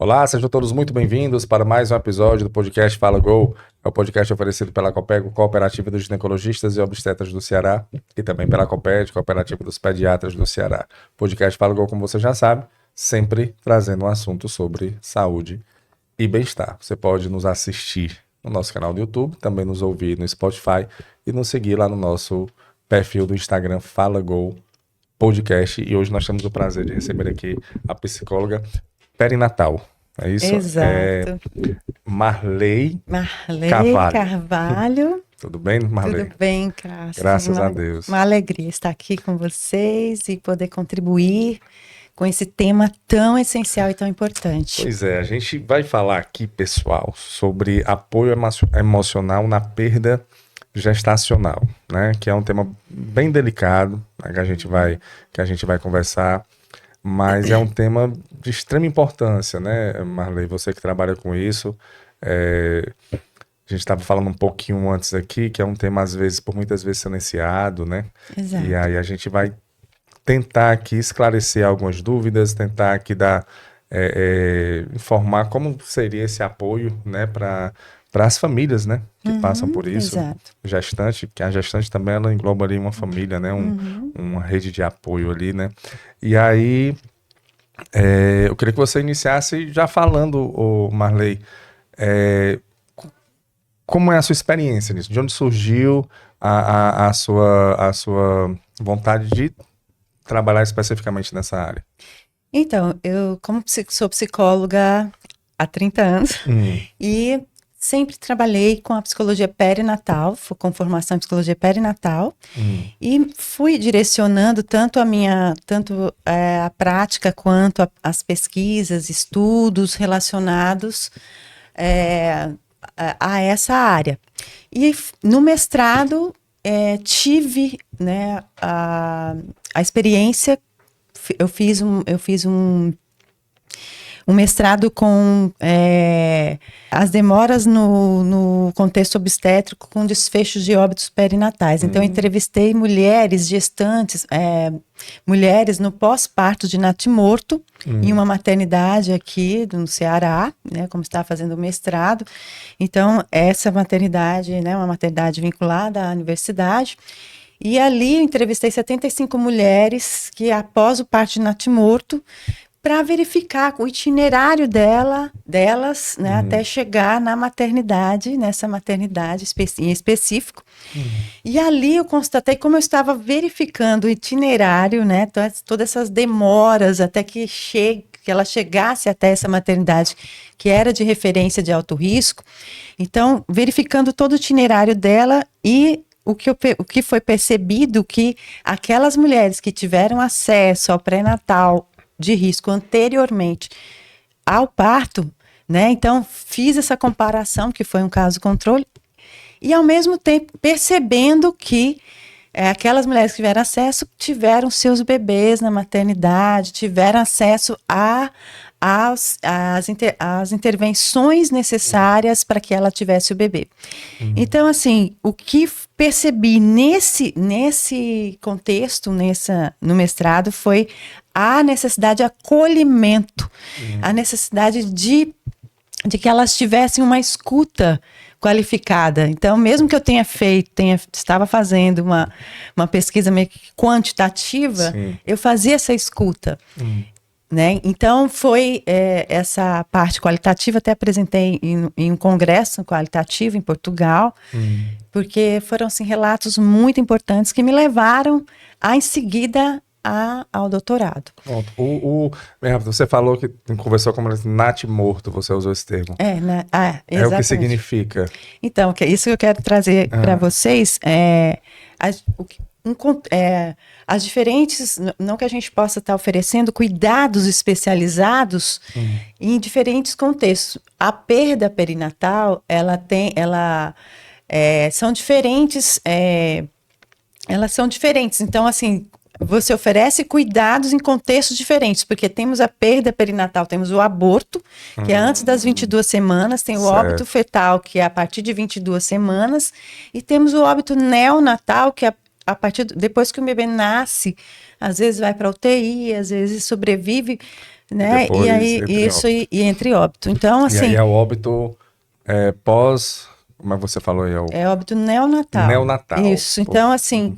Olá, sejam todos muito bem-vindos para mais um episódio do podcast Fala Go. É o podcast oferecido pela Copego, Cooperativa dos Ginecologistas e Obstetras do Ceará, e também pela Coped, Cooperativa dos Pediatras do Ceará. O podcast Fala Go, como você já sabe, sempre trazendo um assunto sobre saúde e bem-estar. Você pode nos assistir no nosso canal do YouTube, também nos ouvir no Spotify e nos seguir lá no nosso perfil do Instagram Fala Go Podcast. E hoje nós temos o prazer de receber aqui a psicóloga perinatal. É isso? Exato. Marley Carvalho. Tudo bem, Marley? Tudo bem, Cássio? Graças a Deus. Uma alegria estar aqui com vocês e poder contribuir com esse tema tão essencial e tão importante. Pois é, a gente vai falar aqui, pessoal, sobre apoio emocional na perda gestacional, né? Que é um tema bem delicado, né? que a gente vai conversar, mas é um tema de extrema importância, né, Marley? Você que trabalha com isso, a gente estava falando um pouquinho antes aqui, que é um tema, às vezes, por muitas vezes silenciado, né? Exato. E aí a gente vai tentar aqui esclarecer algumas dúvidas, tentar aqui informar como seria esse apoio, né, para as famílias, né, que passam por isso. Exato. Gestante, que a gestante também ela engloba ali uma família, né, uma rede de apoio ali, né. E aí eu queria que você iniciasse já falando, Marley, como é a sua experiência nisso? De onde surgiu a sua vontade de trabalhar especificamente nessa área? Então, eu sou psicóloga há 30 anos e sempre trabalhei com a psicologia perinatal, com formação em psicologia perinatal, e fui direcionando tanto a prática quanto as pesquisas, estudos relacionados a essa área. E no mestrado tive, né, a experiência. Eu fiz um mestrado com as demoras no contexto obstétrico com desfechos de óbitos perinatais. Então, eu entrevistei mulheres gestantes, mulheres no pós-parto de natimorto, em uma maternidade aqui no Ceará, né, como estava fazendo o mestrado. Então, essa maternidade, né, uma maternidade vinculada à universidade. E ali eu entrevistei 75 mulheres que, após o parto de natimorto, para verificar o itinerário delas, né, até chegar na maternidade, nessa maternidade em específico. E ali eu constatei, como eu estava verificando o itinerário, né, todas essas demoras até que ela chegasse até essa maternidade, que era de referência de alto risco. Então, verificando todo o itinerário dela e o que foi percebido que aquelas mulheres que tiveram acesso ao pré-natal de risco anteriormente ao parto, né? Então, fiz essa comparação, que foi um caso controle, e ao mesmo tempo percebendo que aquelas mulheres que tiveram acesso tiveram seus bebês na maternidade, tiveram acesso às intervenções necessárias para que ela tivesse o bebê. Então, assim, o que percebi nesse contexto, no mestrado, foi a necessidade de acolhimento, a necessidade de que elas tivessem uma escuta qualificada. Então, mesmo que eu estava fazendo uma pesquisa meio que quantitativa, sim, eu fazia essa escuta. Né? Então, foi essa parte qualitativa, até apresentei em um congresso qualitativo em Portugal, porque foram assim, relatos muito importantes que me levaram em seguida ao doutorado. Você falou que conversou com natimorto, você usou esse termo. Exatamente. O que significa? Então, isso que eu quero trazer para vocês as diferentes, não que a gente possa estar oferecendo cuidados especializados em diferentes contextos. A perda perinatal, são diferentes, elas são diferentes. Então, assim, você oferece cuidados em contextos diferentes, porque temos a perda perinatal, temos o aborto, que é antes das 22 semanas, tem o óbito fetal, que é a partir de 22 semanas, e temos o óbito neonatal, que é depois que o bebê nasce, às vezes vai para UTI, às vezes sobrevive, né? Depois, E aí, entre isso óbito. e entre óbito. Então, E assim, aí é o óbito pós, como você falou aí, é o é óbito neonatal. neonatal. Isso. Então, assim,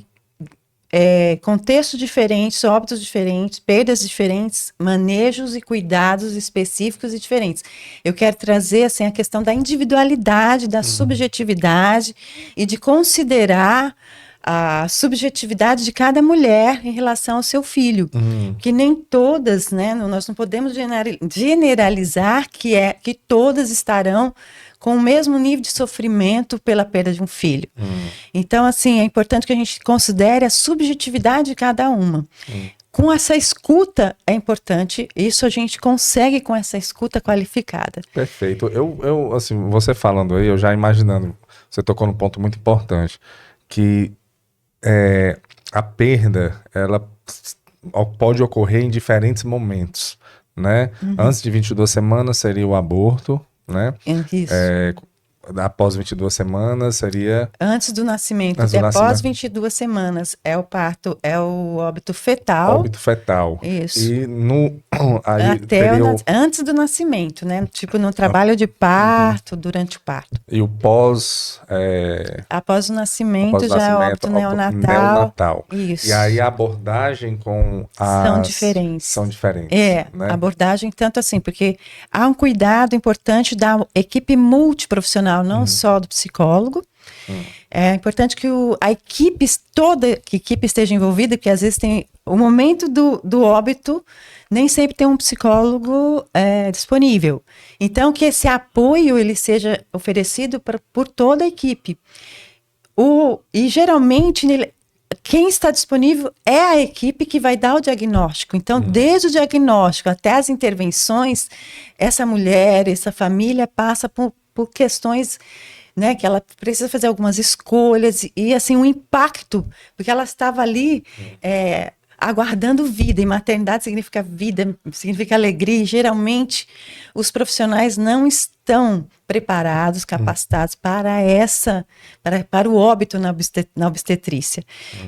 contextos diferentes, óbitos diferentes, perdas diferentes, manejos e cuidados específicos e diferentes. Eu quero trazer assim a questão da individualidade, da subjetividade e de considerar a subjetividade de cada mulher em relação ao seu filho, que nem todas, né? Nós não podemos generalizar que todas estarão com o mesmo nível de sofrimento pela perda de um filho. Então, assim, é importante que a gente considere a subjetividade de cada uma. Com essa escuta é importante, isso a gente consegue com essa escuta qualificada. Perfeito. Assim, você falando aí, eu já imaginando, você tocou num ponto muito importante, que a perda, ela pode ocorrer em diferentes momentos, né? Antes de 22 semanas seria o aborto, né? Isso. Após 22 semanas seria... Antes do nascimento, Antes do após nascimento. 22 semanas, é o parto, é o óbito fetal. Óbito fetal. Isso. E aí Até teria antes do nascimento, né? Tipo, no trabalho de parto, durante o parto. e o pós... Após o nascimento, após o já é nascimento, óbito neonatal. neonatal. Isso. E aí a abordagem com São diferentes. São diferentes. Né? Abordagem tanto assim, porque há um cuidado importante da equipe multiprofissional, não só do psicólogo. É importante que toda a equipe esteja envolvida, porque às vezes tem o momento do óbito, nem sempre tem um psicólogo disponível. Então, que esse apoio ele seja oferecido por toda a equipe. E geralmente quem está disponível é a equipe que vai dar o diagnóstico. Então, desde o diagnóstico até as intervenções, essa mulher, essa família passa por questões, né, que ela precisa fazer algumas escolhas e assim um impacto, porque ela estava ali aguardando vida, e maternidade significa vida, significa alegria, e geralmente os profissionais não estão preparados, capacitados para o óbito na obstetrícia.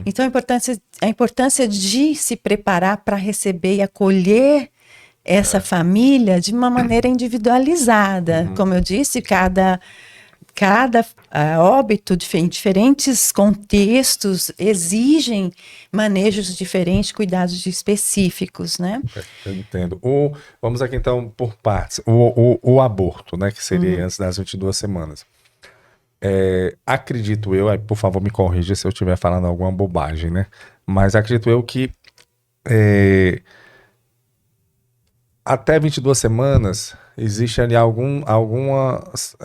Então, a importância de se preparar para receber e acolher essa família de uma maneira individualizada. Como eu disse, cada óbito em diferentes contextos exigem manejos diferentes, cuidados específicos, né? Eu entendo. Vamos aqui então por partes. O aborto, né, que seria antes das 22 semanas. Acredito eu, aí, por favor me corrija se eu estiver falando alguma bobagem, né? Mas acredito eu que até 22 semanas existe ali algumas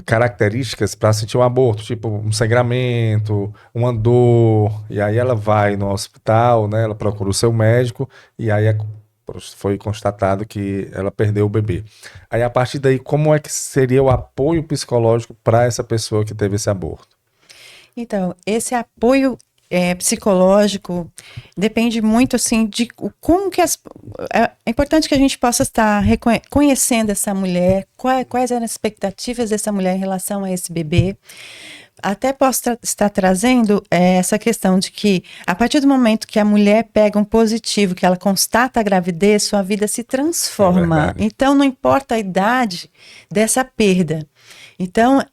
características para sentir um aborto, tipo um sangramento, uma dor, e aí ela vai no hospital, né? Ela procura o seu médico e aí foi constatado que ela perdeu o bebê. Aí a partir daí, como é que seria o apoio psicológico para essa pessoa que teve esse aborto? Então, esse apoio psicológico depende muito assim de como que é importante que a gente possa estar conhecendo essa mulher, quais eram as expectativas dessa mulher em relação a esse bebê. Até posso estar trazendo essa questão de que a partir do momento que a mulher pega um positivo, que ela constata a gravidez, sua vida se transforma. Então não importa a idade dessa perda. Então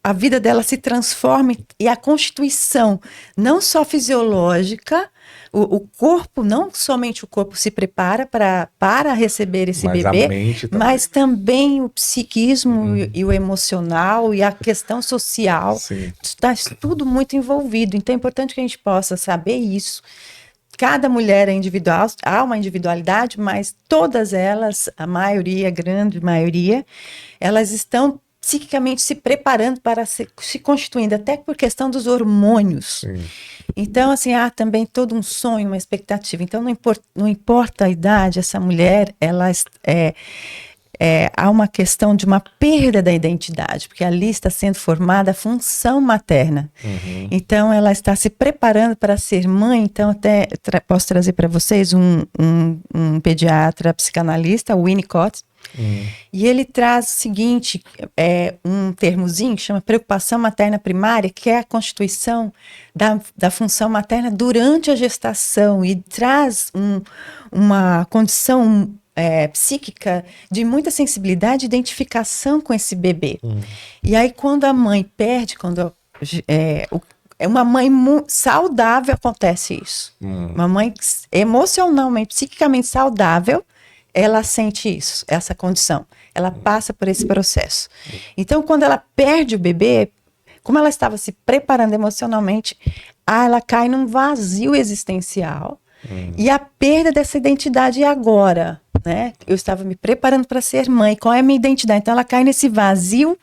a vida dela se transforma e a constituição, não só fisiológica, o corpo, não somente o corpo se prepara para receber esse bebê, mas também o psiquismo e o emocional e a questão social. Está tudo muito envolvido. Então é importante que a gente possa saber isso. Cada mulher é individual, há uma individualidade, mas todas elas, a maioria, a grande maioria, elas estão psiquicamente se preparando para se constituindo, até por questão dos hormônios. Então, assim, há também todo um sonho, uma expectativa. Então, não importa a idade, essa mulher, ela há uma questão de uma perda da identidade, porque ali está sendo formada a função materna. Então, ela está se preparando para ser mãe. Então, até posso trazer para vocês um pediatra psicanalista, o Winnicott, E ele traz o seguinte, um termozinho que chama preocupação materna primária, que é a constituição da função materna durante a gestação, e traz uma condição psíquica de muita sensibilidade e identificação com esse bebê. E aí, quando a mãe perde, uma mãe saudável, acontece isso. Uma mãe emocionalmente, psiquicamente saudável, ela sente isso, essa condição. Ela passa por esse processo. Então, quando ela perde o bebê, como ela estava se preparando emocionalmente, ela cai num vazio existencial. E a perda dessa identidade agora, né? Eu estava me preparando para ser mãe. Qual é a minha identidade? Então, ela cai nesse vazio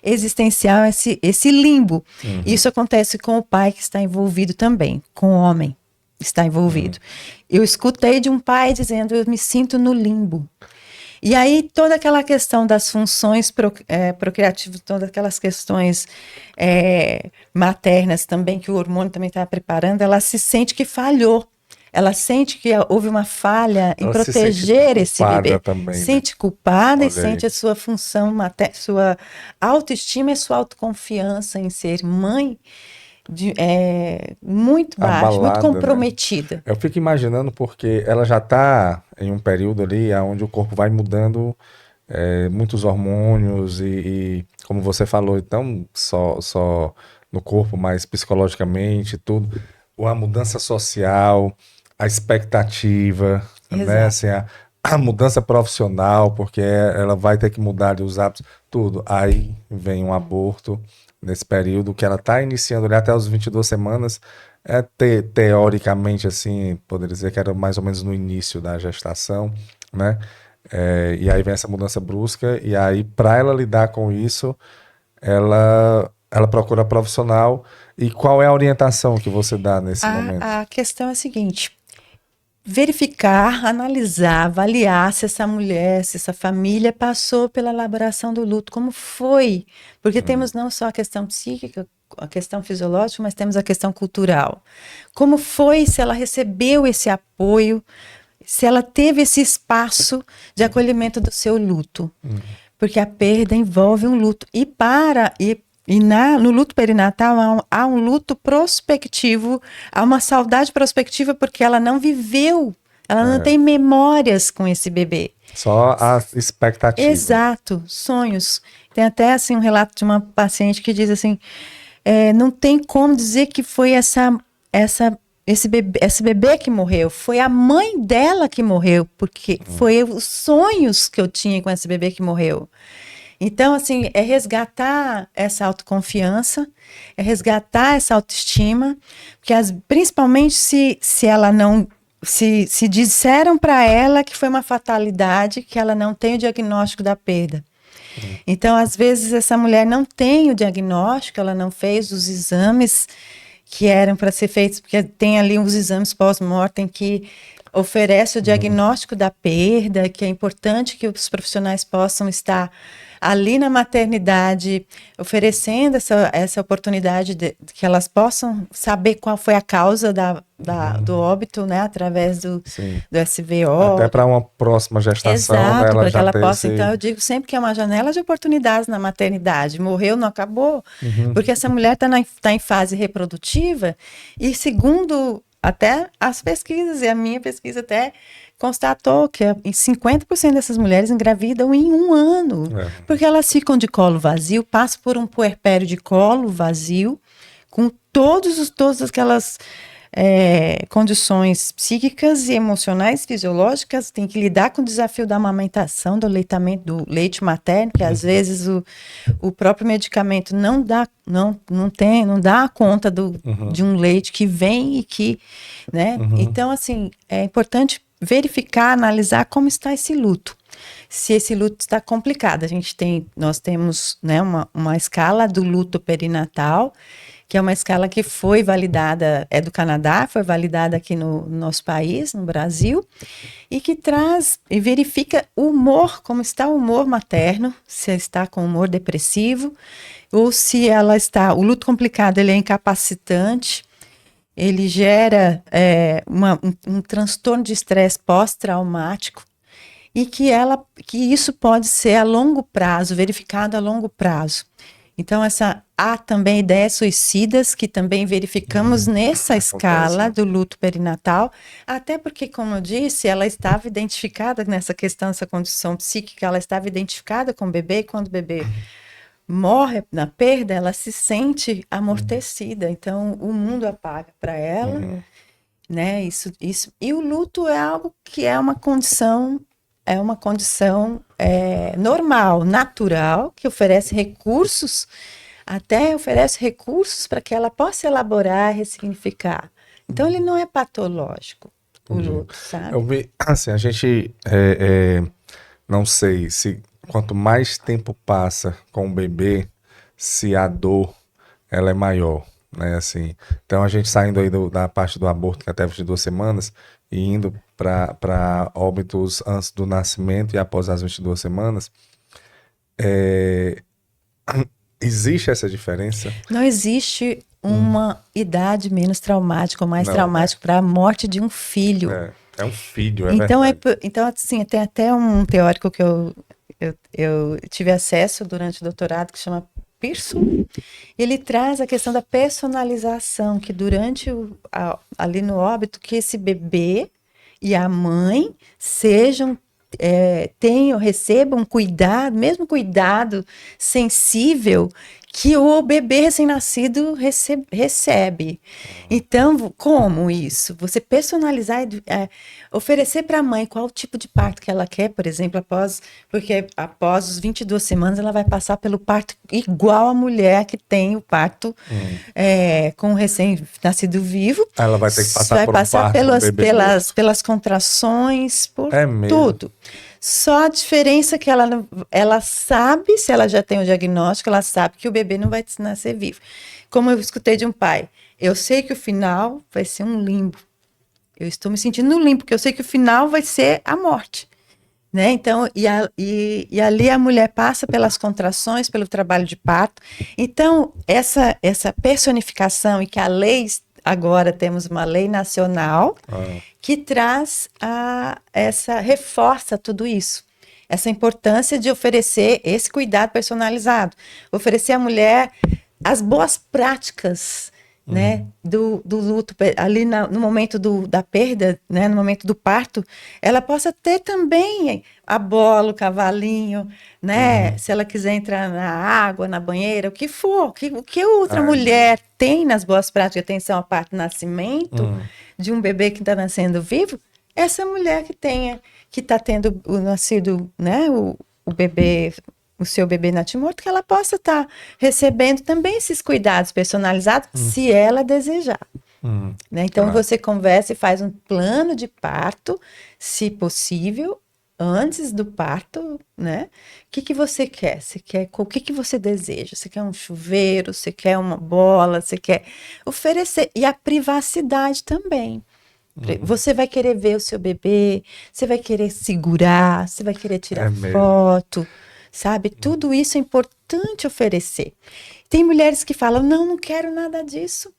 existencial, esse limbo. Isso acontece com o pai que está envolvido também, com o homem que está envolvido. Eu escutei de um pai dizendo, eu me sinto no limbo. E aí, toda aquela questão das funções procriativas, todas aquelas questões maternas também, que o hormônio também está preparando, ela se sente que falhou. Ela sente que houve uma falha em proteger esse bebê. Também, sente culpada e sente a sua função materna, sua autoestima e sua autoconfiança em ser mãe muito baixa, muito comprometida. Né? Eu fico imaginando porque ela já está em um período ali onde o corpo vai mudando muitos hormônios e como você falou, então só no corpo, mas psicologicamente, tudo. A mudança social, a expectativa, né? Assim, a mudança profissional, porque ela vai ter que mudar os hábitos, tudo. Aí vem um aborto nesse período que ela está iniciando ali até as 22 semanas, teoricamente, assim, poderia dizer que era mais ou menos no início da gestação, né? E aí vem essa mudança brusca, e aí para ela lidar com isso, ela procura profissional. E qual é a orientação que você dá nesse momento? A questão é a seguinte: verificar, analisar, avaliar se essa mulher, se essa família passou pela elaboração do luto, como foi. Porque temos não só a questão psíquica, a questão fisiológica, mas temos a questão cultural. Como foi, se ela recebeu esse apoio, se ela teve esse espaço de acolhimento do seu luto. Porque a perda envolve um luto. No luto perinatal há um luto prospectivo, há uma saudade prospectiva porque ela não viveu, ela não tem memórias com esse bebê. Só a expectativa. Exato, sonhos. Tem até assim, um relato de uma paciente que diz assim, não tem como dizer que foi esse bebê que morreu, foi a mãe dela que morreu, porque foi os sonhos que eu tinha com esse bebê que morreu. Então, assim, é resgatar essa autoconfiança, é resgatar essa autoestima, porque principalmente se ela não... Se disseram para ela que foi uma fatalidade, que ela não tem o diagnóstico da perda. Então, às vezes, essa mulher não tem o diagnóstico, ela não fez os exames que eram para ser feitos, porque tem ali uns exames pós-mortem que oferece o diagnóstico da perda, que é importante que os profissionais possam estar ali na maternidade, oferecendo essa oportunidade de que elas possam saber qual foi a causa do óbito, né, através do SVO. Até para uma próxima gestação. Exato, né, para que ela possa. Então, eu digo sempre que é uma janela de oportunidades na maternidade. Morreu, não acabou. Porque essa mulher está em fase reprodutiva e, segundo até as pesquisas, e a minha pesquisa até constatou que 50% dessas mulheres engravidam em 1 ano, porque elas ficam de colo vazio, passam por um puerpério de colo vazio, com todas aquelas condições psíquicas e emocionais, fisiológicas, tem que lidar com o desafio da amamentação, do aleitamento, do leite materno, que às vezes o próprio medicamento não dá conta de um leite que vem e que, né? Então, assim, é importante verificar, analisar como está esse luto. Se esse luto está complicado, nós temos, né, uma escala do luto perinatal, que é uma escala que foi validada, é do Canadá, foi validada aqui no nosso país, no Brasil, e que traz e verifica o humor, como está o humor materno, se está com humor depressivo, ou se ela está... O luto complicado, ele é incapacitante, ele gera um transtorno de estresse pós-traumático, e que isso pode ser a longo prazo, verificado a longo prazo. Então, há também ideias suicidas que também verificamos nessa escala do luto perinatal, até porque, como eu disse, ela estava identificada nessa questão, essa condição psíquica, ela estava identificada com o bebê, e quando o bebê morre na perda, ela se sente amortecida, então o mundo apaga para ela, né? Isso. E o luto é algo que é uma condição normal, natural, que oferece recursos para que ela possa elaborar, ressignificar. Então, ele não é patológico, o luto, sabe? Eu vi, assim, a gente não sei se quanto mais tempo passa com o bebê, se a dor ela é maior, né? Assim, então a gente saindo aí da parte do aborto, que é até 22 semanas, e indo para óbitos antes do nascimento e após as 22 semanas, existe essa diferença? Não existe uma idade menos traumática ou mais traumática para a morte de um filho. É um filho, Então, verdade. então, assim, tem até um teórico que eu tive acesso durante o doutorado, que chama Pearson. Ele traz a questão da personalização, que durante ali no óbito, que esse bebê e a mãe recebam cuidado, mesmo cuidado sensível que o bebê recém-nascido recebe. Então, como isso? Você personalizar, oferecer para a mãe qual tipo de parto que ela quer, por exemplo, porque após os 22 semanas ela vai passar pelo parto igual a mulher que tem o parto com o recém-nascido vivo. Ela vai ter que passar por um parto pelas contrações, por tudo. Só a diferença é que ela sabe, se ela já tem o diagnóstico, ela sabe que o bebê não vai nascer vivo. Como eu escutei de um pai, eu sei que o final vai ser um limbo. Eu estou me sentindo no limbo, porque eu sei que o final vai ser a morte. Né? Então, e ali a mulher passa pelas contrações, pelo trabalho de parto. Então, essa personificação, e que a lei, agora temos uma lei nacional que traz reforça tudo isso. Essa importância de oferecer esse cuidado personalizado. Oferecer à mulher as boas práticas, né, do luto, ali no momento da perda, né, no momento do parto, ela possa ter também a bola, o cavalinho, né, se ela quiser entrar na água, na banheira, o que for, o que outra mulher tem nas boas práticas de atenção ao parto e nascimento de um bebê que está nascendo vivo, essa mulher que está tendo o nascido, né, o bebê, o seu bebê natimorto, que ela possa estar recebendo também esses cuidados personalizados, se ela desejar. Né? Então, você conversa e faz um plano de parto, se possível, antes do parto, né? O que você quer? O que você deseja? Você quer um chuveiro? Você quer uma bola? Você quer oferecer? E a privacidade também. Você vai querer ver o seu bebê, você vai querer segurar, você vai querer tirar foto, sabe? Tudo isso é importante oferecer. Tem mulheres que falam, não quero nada disso,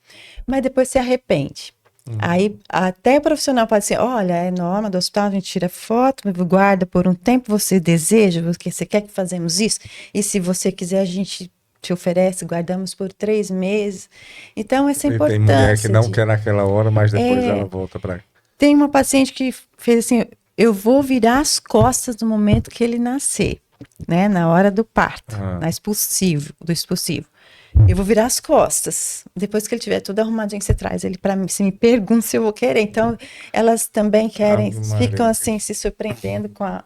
mas depois se arrepende. Aí até o profissional pode dizer, olha, é norma do hospital, a gente tira foto, guarda por um tempo, você deseja, você quer que fazemos isso? E se você quiser, a gente te oferece, guardamos por 3 meses. Então, essa importância. Tem mulher que não quer naquela hora, mas depois ela volta para... Tem uma paciente que fez assim, eu vou virar as costas no momento que ele nascer, né, na hora do parto, do expulsivo. Eu vou virar as costas. Depois que ele tiver tudo arrumadinho, você traz ele para mim. Você me pergunta se eu vou querer. Então, elas também querem, ficam assim, se surpreendendo com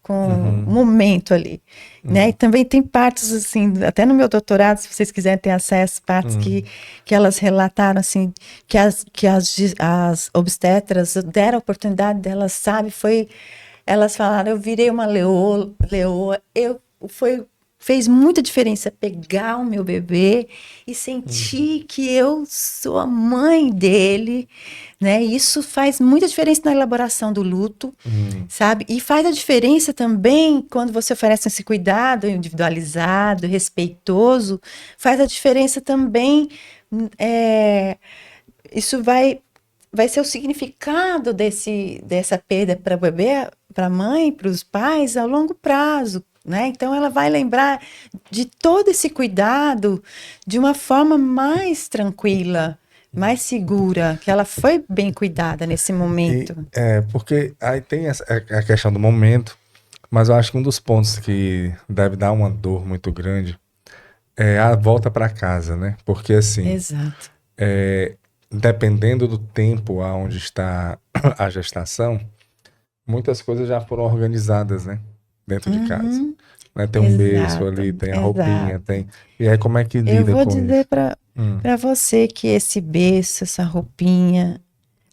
o momento ali, né? E também tem partos, assim, até no meu doutorado, se vocês quiserem ter acesso, partos que elas relataram, assim, que as obstetras deram a oportunidade delas, sabe? Elas falaram, eu virei uma leoa, fez muita diferença pegar o meu bebê e sentir que eu sou a mãe dele, né? Isso faz muita diferença na elaboração do luto, sabe? E faz a diferença também quando você oferece esse cuidado individualizado, respeitoso, faz a diferença também, isso vai vai ser o significado dessa perda para o bebê, para a mãe, para os pais, ao longo prazo, né? Então, ela vai lembrar de todo esse cuidado de uma forma mais tranquila, mais segura, que ela foi bem cuidada nesse momento. Porque aí tem a questão do momento, mas eu acho que um dos pontos que deve dar uma dor muito grande é a volta para casa, né? Porque assim, Exato. dependendo do tempo aonde está a gestação, muitas coisas já foram organizadas, né? Dentro de casa. Né? Tem um berço ali, tem a roupinha, tem... E aí como é que lida com isso? Eu vou dizer para você que esse berço, essa roupinha,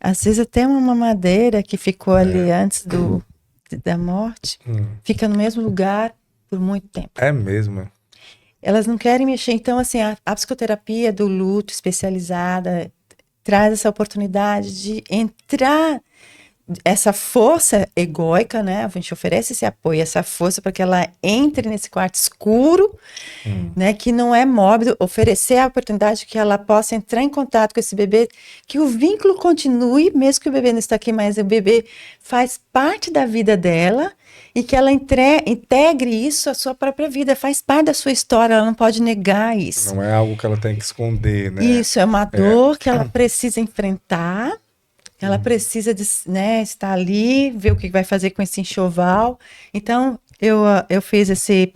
às vezes até uma mamadeira que ficou ali antes da morte, fica no mesmo lugar por muito tempo. É mesmo? Elas não querem mexer. Então, assim, a psicoterapia do luto especializada traz essa oportunidade de entrar, essa força egóica, né? A gente oferece esse apoio, essa força para que ela entre nesse quarto escuro, né? Que não é mórbido, oferecer a oportunidade que ela possa entrar em contato com esse bebê, que o vínculo continue, mesmo que o bebê não está aqui, mas o bebê faz parte da vida dela e que ela integre isso à sua própria vida, faz parte da sua história, ela não pode negar isso. Não é algo que ela tem que esconder, né? Isso, é uma dor que ela precisa enfrentar. Ela precisa né, estar ali, ver o que vai fazer com esse enxoval. Então, eu faço esse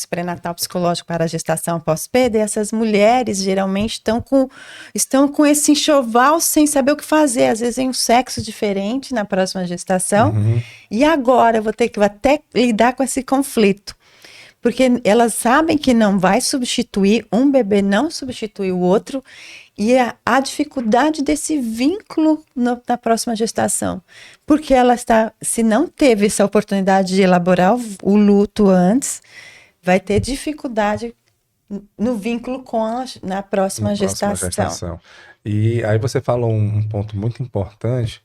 pré-natal psicológico para a gestação pós-perda, e essas mulheres geralmente estão com esse enxoval sem saber o que fazer. Às vezes tem um sexo diferente na próxima gestação. E agora eu vou ter que até lidar com esse conflito. Porque elas sabem que não vai substituir, um bebê não substitui o outro, e a dificuldade desse vínculo na próxima gestação. Porque ela se não teve essa oportunidade de elaborar o luto antes, vai ter dificuldade no vínculo na próxima gestação. E aí você falou um ponto muito importante,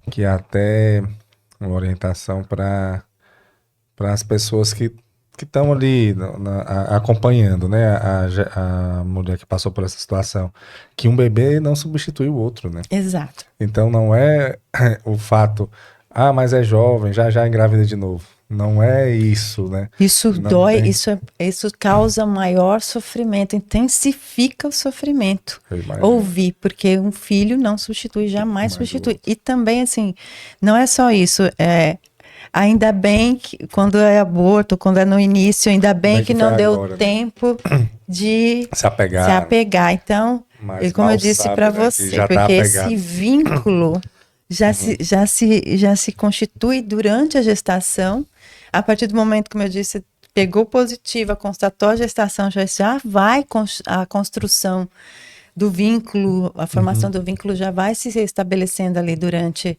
que é até uma orientação para as pessoas que estão ali acompanhando, né, a mulher que passou por essa situação, que um bebê não substitui o outro, né? Exato. Então não é o fato, mas é jovem, já engravida de novo. Não é isso, né? Isso dói, isso causa maior sofrimento, intensifica o sofrimento. Ouvir, porque um filho não substitui, jamais substitui. E também, assim, não é só isso, ainda bem que quando é aborto, quando é no início, ainda bem que não deu agora, tempo, né, de se apegar. Então, como eu disse para você, porque esse vínculo já se constitui durante a gestação. A partir do momento, como eu disse, pegou positiva, constatou a gestação, já vai a construção do vínculo, a formação do vínculo já vai se estabelecendo ali durante,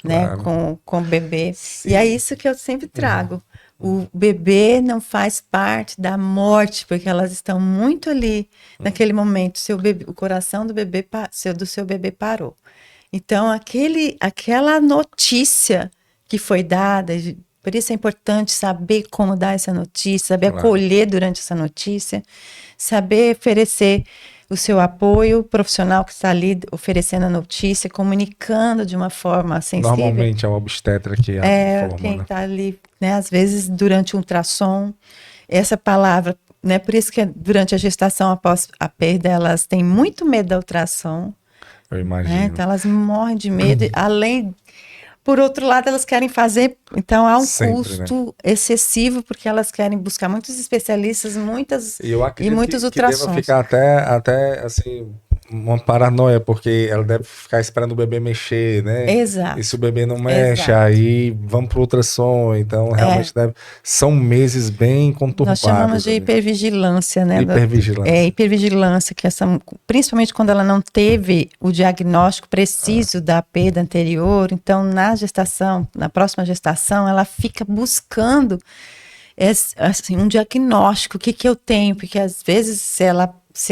né, com o bebê. Sim. E é isso que eu sempre trago. O bebê não faz parte da morte, porque elas estão muito ali naquele momento. O coração do seu bebê parou. Então, aquela notícia que foi dada, por isso é importante saber como dar essa notícia, saber acolher durante essa notícia, saber oferecer o seu apoio profissional que está ali oferecendo a notícia, comunicando de uma forma sensível. Normalmente é o obstetra que informa, quem está ali, né, às vezes durante um ultrassom, essa palavra, né, por isso que durante a gestação após a perda elas têm muito medo da ultrassom. Eu imagino. Né? Então elas morrem de medo, além... Por outro lado, elas querem fazer, então há um custo excessivo, porque elas querem buscar muitos especialistas, e muitos ultrassons. Que deva ficar até assim, uma paranoia, porque ela deve ficar esperando o bebê mexer, né? Exato. E se o bebê não mexe, aí vamos para o ultrassom. Então, realmente são meses bem conturbados. Nós chamamos de hipervigilância, né? Hipervigilância. Hipervigilância, que principalmente quando ela não teve o diagnóstico preciso da perda anterior, então na próxima gestação, ela fica buscando assim, um diagnóstico, o que eu tenho, porque às vezes se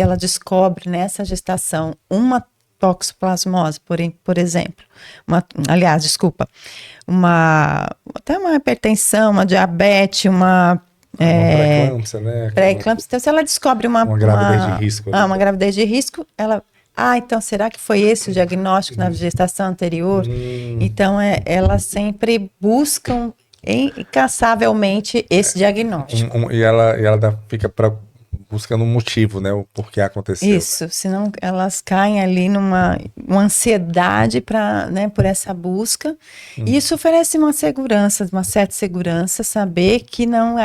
ela descobre nessa gestação uma toxoplasmose, por exemplo, até uma hipertensão, uma diabetes, uma pré-eclâmpsia, né? Pré-eclâmpsia. Então, se ela descobre uma gravidez de risco. Uma gravidez de risco, ela então será que foi esse o diagnóstico na gestação anterior? Então, elas sempre buscam incansavelmente esse diagnóstico. E ela fica buscando um motivo, né? O porquê aconteceu. Isso, senão elas caem ali numa ansiedade por essa busca. E isso oferece uma segurança, uma certa segurança, saber que não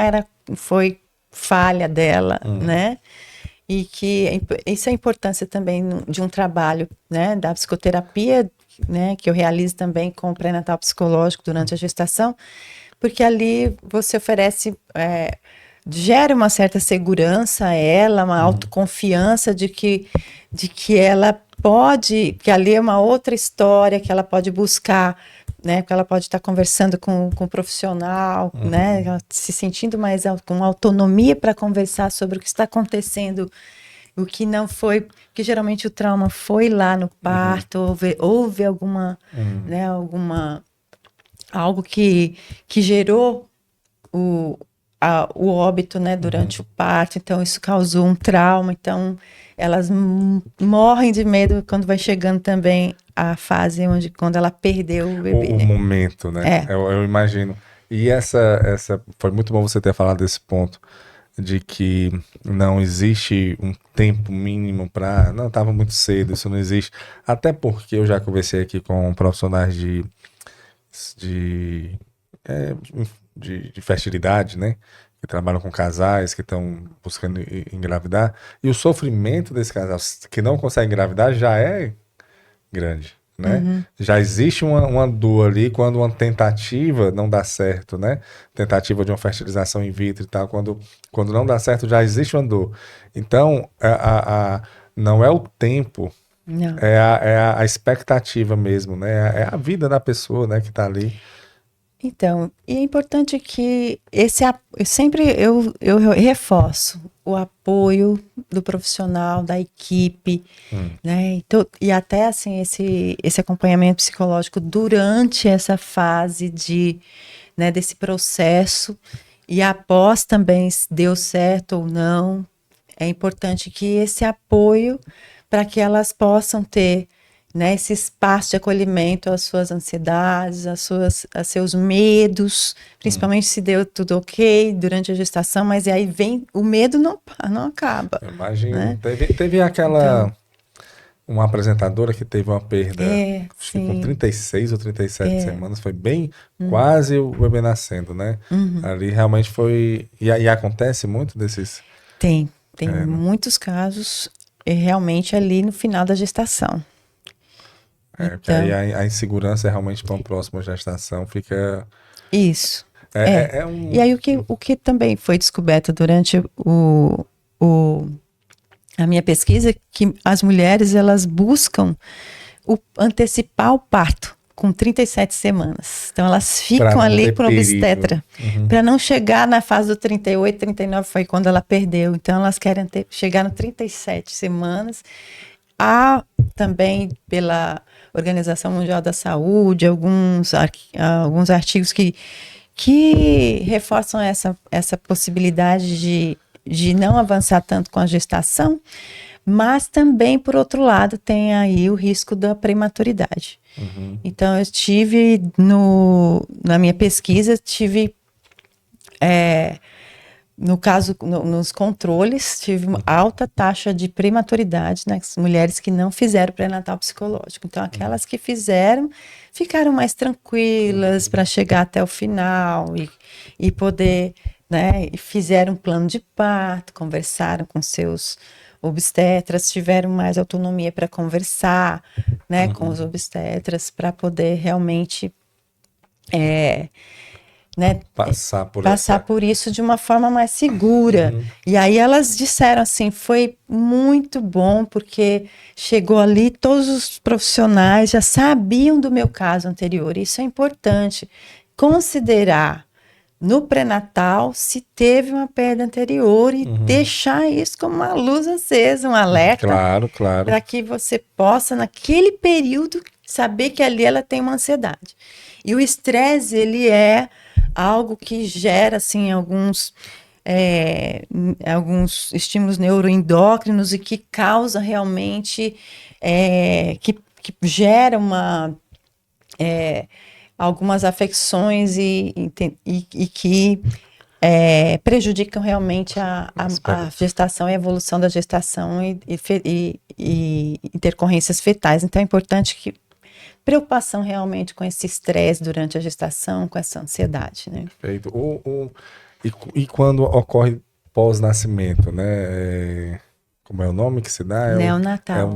foi falha dela, né? E que isso é a importância também de um trabalho, né, da psicoterapia, né, que eu realizo também com o pré-natal psicológico durante a gestação, porque ali você oferece, gera uma certa segurança a ela, uma autoconfiança de que ela pode, que ali é uma outra história, que ela pode buscar, né, porque ela pode estar conversando com um profissional, né, se sentindo mais com autonomia para conversar sobre o que está acontecendo, o que não foi, porque geralmente o trauma foi lá no parto, houve alguma, né, algo que gerou o óbito, né, durante o parto, então isso causou um trauma, então elas morrem de medo quando vai chegando também a fase quando ela perdeu o bebê. O momento, né? Eu imagino. E essa foi muito bom você ter falado desse ponto de que não existe um tempo mínimo para, não, estava muito cedo, isso não existe. Até porque eu já conversei aqui com profissionais de fertilidade, né? Que trabalham com casais que estão buscando engravidar. E o sofrimento desse casal que não consegue engravidar já é grande, né? Já existe uma dor ali quando uma tentativa não dá certo, né? Tentativa de uma fertilização in vitro e tal, quando não dá certo já existe uma dor. Então, não é o tempo, Não. é a expectativa mesmo, né? É a vida da pessoa, né, que está ali. Então, e é importante que eu reforço o apoio do profissional, da equipe, né? Então, e até assim esse acompanhamento psicológico durante essa fase né, desse processo e após também se deu certo ou não, é importante que esse apoio para que elas possam ter, né, esse espaço de acolhimento às suas ansiedades, a seus medos, principalmente se deu tudo ok durante a gestação, mas aí vem, o medo não acaba. Imagina, né? Teve aquela, uma apresentadora que teve uma perda, acho que com 36 ou 37 semanas, foi bem, quase o bebê nascendo, né? Ali realmente foi, e acontece muito desses... Tem muitos casos, realmente ali no final da gestação. Porque aí a insegurança realmente para uma próxima gestação fica... Isso. Um... E aí o que também foi descoberto durante a minha pesquisa, que as mulheres elas buscam antecipar o parto com 37 semanas. Então elas ficam ali com o obstetra, para não chegar na fase do 38, 39, foi quando ela perdeu. Então elas querem chegar no 37 semanas. Há também pela Organização Mundial da Saúde alguns artigos que reforçam essa possibilidade de não avançar tanto com a gestação, mas também, por outro lado, tem aí o risco da prematuridade. Então, eu tive, na minha pesquisa, no caso, nos controles, tive uma alta taxa de prematuridade nas mulheres que não fizeram pré-natal psicológico. Então, aquelas que fizeram, ficaram mais tranquilas para chegar até o final e poder, né, e fizeram um plano de parto, conversaram com seus obstetras, tiveram mais autonomia para conversar, né, com os obstetras, para poder realmente... né, passar por isso de uma forma mais segura. E aí elas disseram assim, foi muito bom, porque chegou ali, todos os profissionais já sabiam do meu caso anterior. Isso é importante, considerar no pré-natal se teve uma perda anterior e deixar isso como uma luz acesa, um alerta. Claro. Para que você possa, naquele período, saber que ali ela tem uma ansiedade. E o estresse, ele é algo que gera, assim, alguns estímulos neuroendócrinos e que causa realmente que gera algumas afecções e que prejudicam realmente a gestação e a evolução da gestação e intercorrências fetais. Então é importante que preocupação realmente com esse estresse durante a gestação, com essa ansiedade, né? Perfeito. E quando ocorre pós-nascimento, né? Como é o nome que se dá? Neonatal.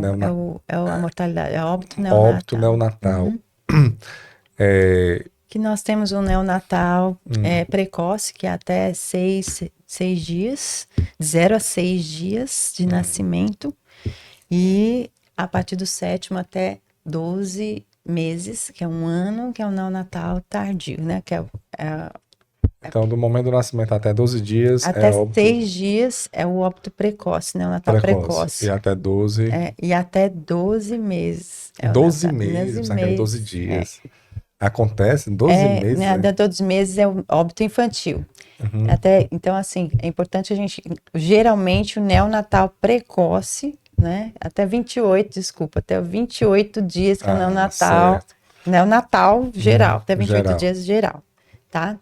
A mortalidade, é óbito neonatal. Óbito neonatal. Que nós temos um neonatal precoce, que é até 6 dias, de 0 a 6 dias de nascimento, e a partir do 7º até 12 meses, que é 1 ano, que é o neonatal tardio, né? Então, do momento do nascimento até 12 dias até óbito... 6 dias é o óbito precoce, neonatal precoce. E até 12... e até 12 meses. 12 meses, 12 dias. Acontece 12 meses? Né, até 12 meses é o óbito infantil. Então, assim, é importante a gente... Geralmente, o neonatal precoce, né? Até 28 dias, que é o neonatal. Certo. Neonatal geral, até 28 geral. dias geral, tá?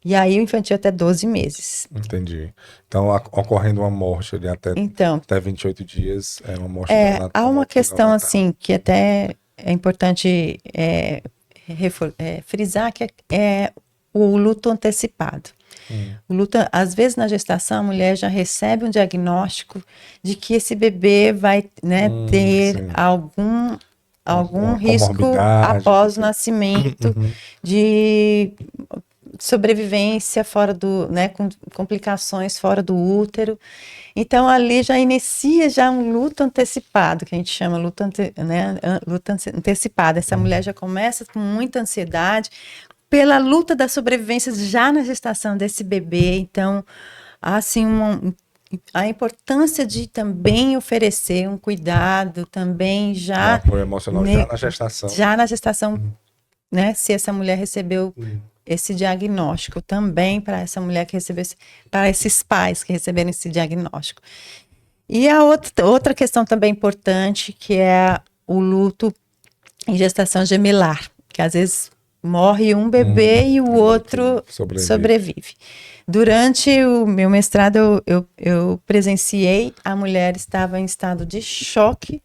E aí o infantil até 12 meses. Entendi. Então, ocorrendo uma morte ali até 28 dias, é uma morte neonatal. Há uma questão, assim, que até é importante frisar, que é o luto antecipado. O luto, às vezes na gestação, a mulher já recebe um diagnóstico de que esse bebê vai, né, ter algum risco após o nascimento de sobrevivência fora do, né, com complicações fora do útero. Então ali já inicia um luto antecipado, que a gente chama luto antecipado. Essa mulher já começa com muita ansiedade pela luta da sobrevivência já na gestação desse bebê. Então, assim, a importância de também oferecer um cuidado, também já... apoio emocional já na gestação. Já na gestação, né? Se essa mulher recebeu esse diagnóstico, também para essa mulher que recebeu, para esses pais que receberam esse diagnóstico. E a outra questão também importante, que é o luto em gestação gemelar, que às vezes morre um bebê e o outro sobrevive. Durante o meu mestrado, eu presenciei, a mulher estava em estado de choque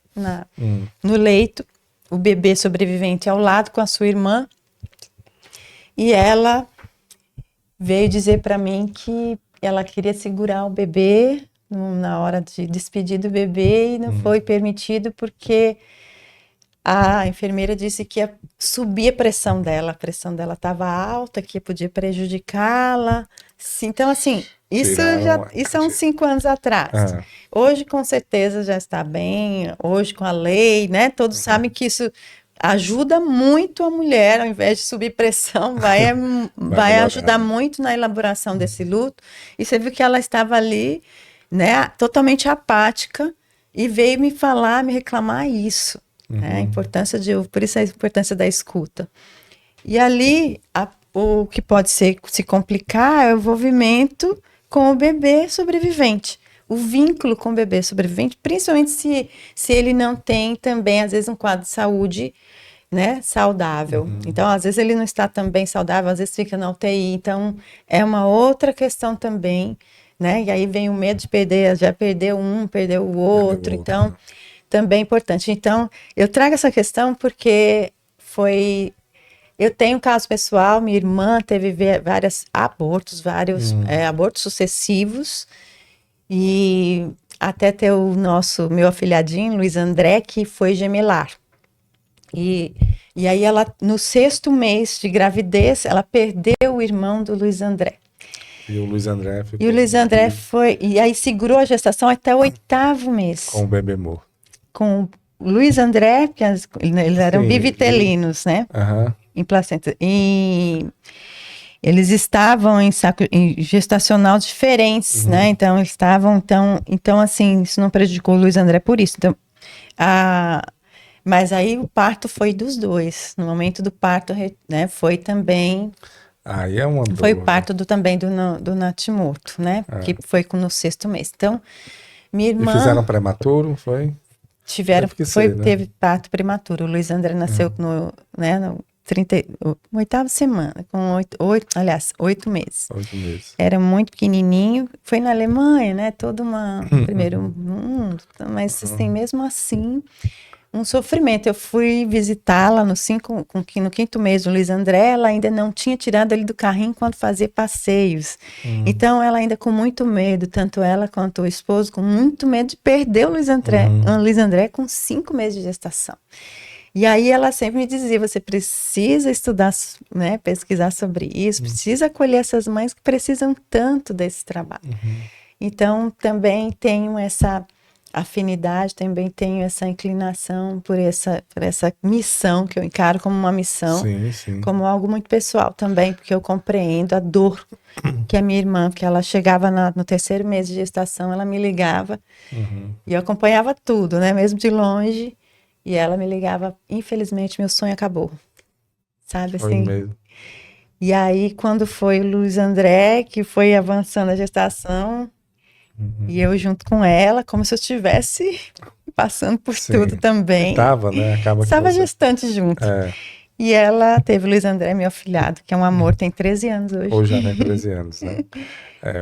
no leito, o bebê sobrevivente ao lado com a sua irmã, e ela veio dizer para mim que ela queria segurar o bebê na hora de despedir do bebê e não foi permitido porque a enfermeira disse que ia subir a pressão dela estava alta, que podia prejudicá-la. Então, assim, isso há uns 5 anos atrás. Hoje, com certeza, já está bem, hoje com a lei, né? Todos sabem que isso ajuda muito a mulher, ao invés de subir pressão, vai ajudar muito na elaboração desse luto. E você viu que ela estava ali, né, totalmente apática, e veio me reclamar isso. Né, por isso a importância da escuta. E ali, o que pode se complicar é o envolvimento com o bebê sobrevivente. O vínculo com o bebê sobrevivente, principalmente se ele não tem também, às vezes, um quadro de saúde, né, saudável. Então, às vezes, ele não está também saudável, às vezes fica na UTI. Então, é uma outra questão também, né? E aí vem o medo de perder, já perdeu um, perdeu o outro. Então, também é importante. Então, eu trago essa questão porque eu tenho um caso pessoal, minha irmã teve vários abortos sucessivos, e até ter meu afilhadinho, Luiz André, que foi gemelar. E aí ela, no 6º mês de gravidez, ela perdeu o irmão do Luiz André. E o Luiz André ficou... E o Luiz André e aí segurou a gestação até o 8º mês. Com o bebê morto. Com o Luiz André, porque eles eram bivitelinos, né? Em placenta. Eles estavam em gestacional diferentes, né? Então, eles estavam... Então, assim, isso não prejudicou o Luiz André por isso. Então, mas aí o parto foi dos dois. No momento do parto, né? Foi também... Aí é uma dor. Foi o parto também do Natimoto, né? Que foi no 6º mês. Então, minha irmã... E fizeram prematuro, foi? Teve parto prematuro. O Luiz André nasceu no 38ª semana, com 8 meses. 8 meses. Era muito pequenininho. Foi na Alemanha, né? Todo primeiro mundo. Mas, assim, mesmo assim, um sofrimento. Eu fui visitá-la no 5º mês do Luiz André. Ela ainda não tinha tirado ele do carrinho quando fazia passeios. Então, ela ainda com muito medo, tanto ela quanto o esposo, com muito medo de perder o Luiz André. O Luiz André com 5 meses de gestação. E aí ela sempre me dizia, você precisa estudar, né, pesquisar sobre isso, precisa acolher essas mães que precisam tanto desse trabalho. Então, também tenho essa afinidade, também tenho essa inclinação por essa missão, que eu encaro como uma missão, como algo muito pessoal também, porque eu compreendo a dor que a minha irmã, que ela chegava no 3º mês de gestação, ela me ligava, e eu acompanhava tudo, né, mesmo de longe. E ela me ligava, infelizmente, meu sonho acabou. Sabe assim? Foi mesmo. E aí, quando foi o Luiz André, que foi avançando a gestação, e eu junto com ela, como se eu estivesse passando por tudo também. Estava, né? Estava gestante junto. E ela teve o Luiz André, meu afilhado, que é um amor, tem 13 anos hoje. Hoje já tem 13 anos, né?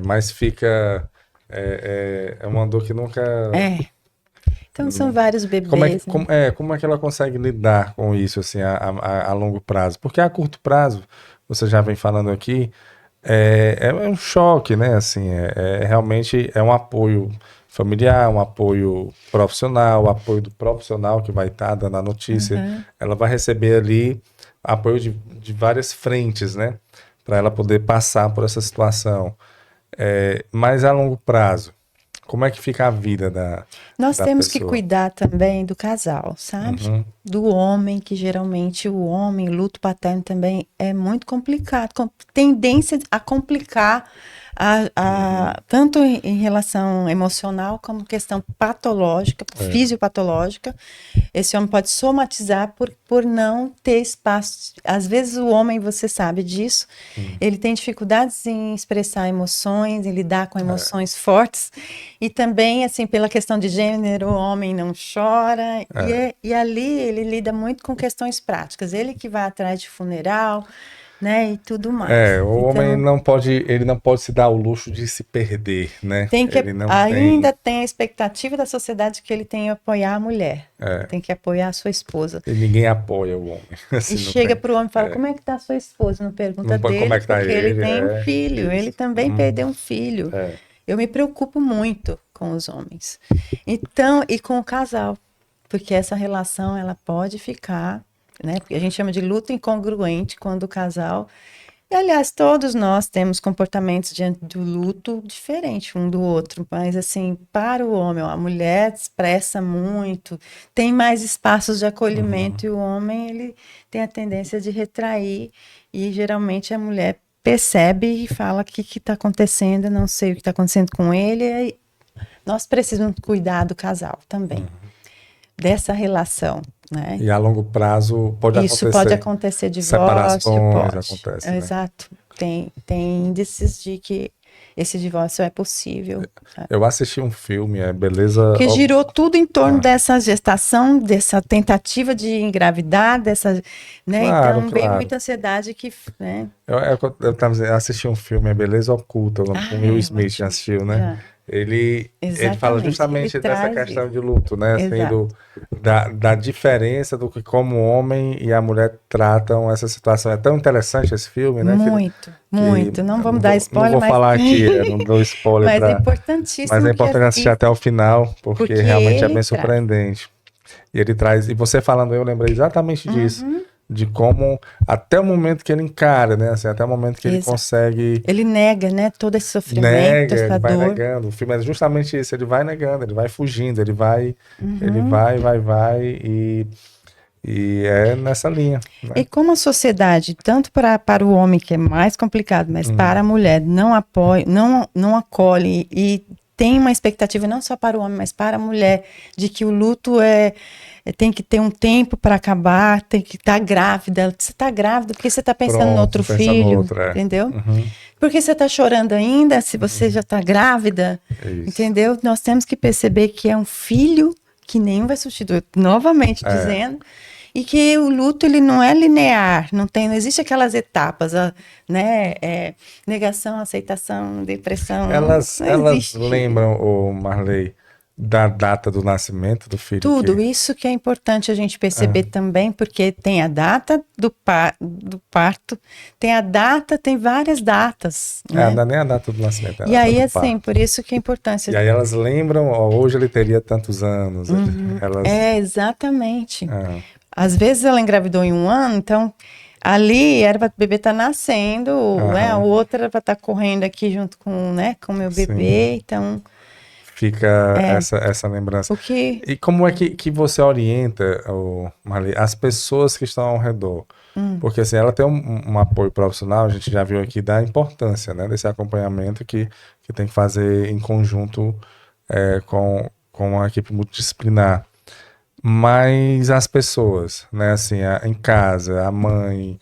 Mas fica... É uma dor que nunca... Então são vários bebês. Como é que ela consegue lidar com isso assim, a longo prazo? Porque a curto prazo, você já vem falando aqui, é um choque, né? Assim, realmente é um apoio familiar, um apoio profissional, o apoio do profissional que vai estar dando a notícia. Ela vai receber ali apoio de várias frentes, né? Para ela poder passar por essa situação. Mas a longo prazo, como é que fica a vida da Nós temos pessoa? que cuidar também do casal, sabe? Do homem, que geralmente o homem, luto paterno também é muito complicado, com tendência a complicar tanto em relação emocional como questão patológica, fisiopatológica. Esse homem pode somatizar por não ter espaço. Às vezes o homem, você sabe disso, ele tem dificuldades em expressar emoções, em lidar com emoções fortes, e também, assim, pela questão de gênero, o homem não chora, e ali ele lida muito com questões práticas. Ele que vai atrás de funeral, né, e tudo mais. O homem não pode se dar o luxo de se perder, né? Ainda tem a expectativa da sociedade que ele tem que apoiar a mulher, tem que apoiar a sua esposa. E ninguém apoia o homem. Assim, e chega para o homem e fala, como é que está a sua esposa? Não pergunta dele, como é que tá porque ele tem um filho, ele também perdeu um filho. Eu me preocupo muito com os homens. Então, e com o casal, porque essa relação ela pode ficar, né? Porque a gente chama de luto incongruente quando o casal... E, aliás, todos nós temos comportamentos diante do luto diferentes um do outro, mas, assim, para o homem, a mulher expressa muito, tem mais espaços de acolhimento, e o homem, ele tem a tendência de retrair, e geralmente a mulher percebe e fala o que está acontecendo, não sei o que está acontecendo com ele, e nós precisamos cuidar do casal também, dessa relação. Né? E a longo prazo pode acontecer. Isso pode acontecer, divórcio, separações acontecem, exato. Né? Tem índices de que esse divórcio é possível. Eu assisti um filme, Beleza... Que girou tudo em torno dessa gestação, dessa tentativa de engravidar, dessa, né? Então veio muita ansiedade que, né? Eu assisti um filme, Beleza Oculta, com Will Smith, já assistiu, né? Ele fala justamente dessa questão de luto, né? Assim, da diferença do que como o homem e a mulher tratam essa situação. É tão interessante esse filme, né? Muito. Não vamos dar spoiler, não vou falar aqui, não dou spoiler. Mas é importantíssimo. Mas é importante assistir até o final, porque realmente é bem surpreendente. E ele traz, e você falando, eu lembrei exatamente disso. De como, até o momento que ele encara, né? Assim, até o momento que ele consegue... Ele nega, né? Todo esse sofrimento, essa ele vai dor. negando. O filme é justamente isso. Ele vai negando, ele vai fugindo, ele vai... Ele vai e é nessa linha. Né? E como a sociedade, tanto para o homem, que é mais complicado, mas para a mulher, não apoia, não acolhe e tem uma expectativa não só para o homem, mas para a mulher, de que o luto tem que ter um tempo para acabar, tem que estar grávida. Você está grávida porque você está pensando no outro filho, entendeu? Porque você está chorando ainda, se você já está grávida, entendeu? Nós temos que perceber que é um filho que nenhum vai substituir, novamente dizendo, e que o luto ele não é linear, não existe aquelas etapas, né? Negação, aceitação, depressão. Elas lembram, Marley, da data do nascimento do filho? Tudo isso que é importante a gente perceber também, porque tem a data do parto, tem várias datas. Né? Não dá nem a data do nascimento. E aí, assim, por isso que é importante. E aí elas lembram, hoje ele teria tantos anos. Exatamente. Às vezes ela engravidou em 1 ano, então ali era para o bebê estar nascendo, né? O outro era para estar correndo aqui junto com o meu bebê, então... Fica essa lembrança. E como é que você orienta, Marley, as pessoas que estão ao redor? Porque assim, ela tem um apoio profissional, a gente já viu aqui da importância, né, desse acompanhamento que tem que fazer em conjunto com a equipe multidisciplinar. Mas as pessoas, né, assim, em casa, a mãe,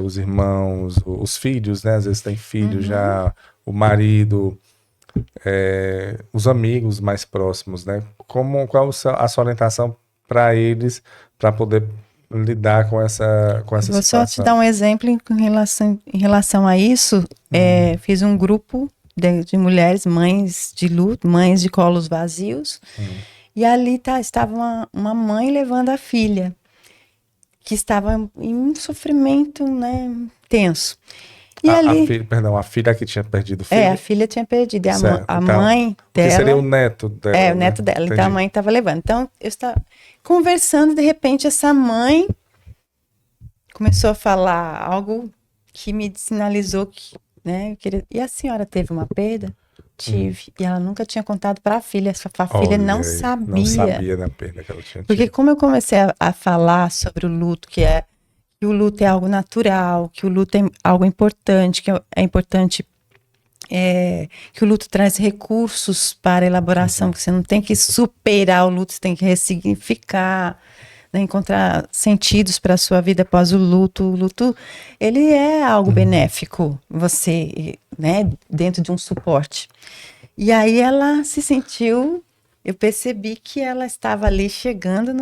os irmãos, os filhos, né, às vezes tem filhos já, o marido... os amigos mais próximos, né? Qual a sua orientação para eles, para poder lidar com essa situação? Vou só te dar um exemplo em relação a isso. Fiz um grupo de mulheres, mães de luto, mães de colos vazios, e ali estava uma mãe levando a filha, que estava em um sofrimento, né, tenso. E a filha que tinha perdido o filho? A filha tinha perdido. E a mãe dela... Que seria o neto dela. O neto dela. Entendi. Então, a mãe estava levando. Então, eu estava conversando, de repente, essa mãe começou a falar algo que me sinalizou que, né, e a senhora teve uma perda? Tive. E ela nunca tinha contado para a filha. A filha não sabia. Não sabia da perda que ela tinha tido. Porque como eu comecei a falar sobre o luto, que o luto é algo natural, que o luto é algo importante, que é importante que o luto traz recursos para a elaboração, que você não tem que superar o luto, você tem que ressignificar, né, encontrar sentidos para a sua vida após o luto. O luto, ele é algo benéfico, você, né, dentro de um suporte. E aí ela se sentiu, eu percebi que ela estava ali chegando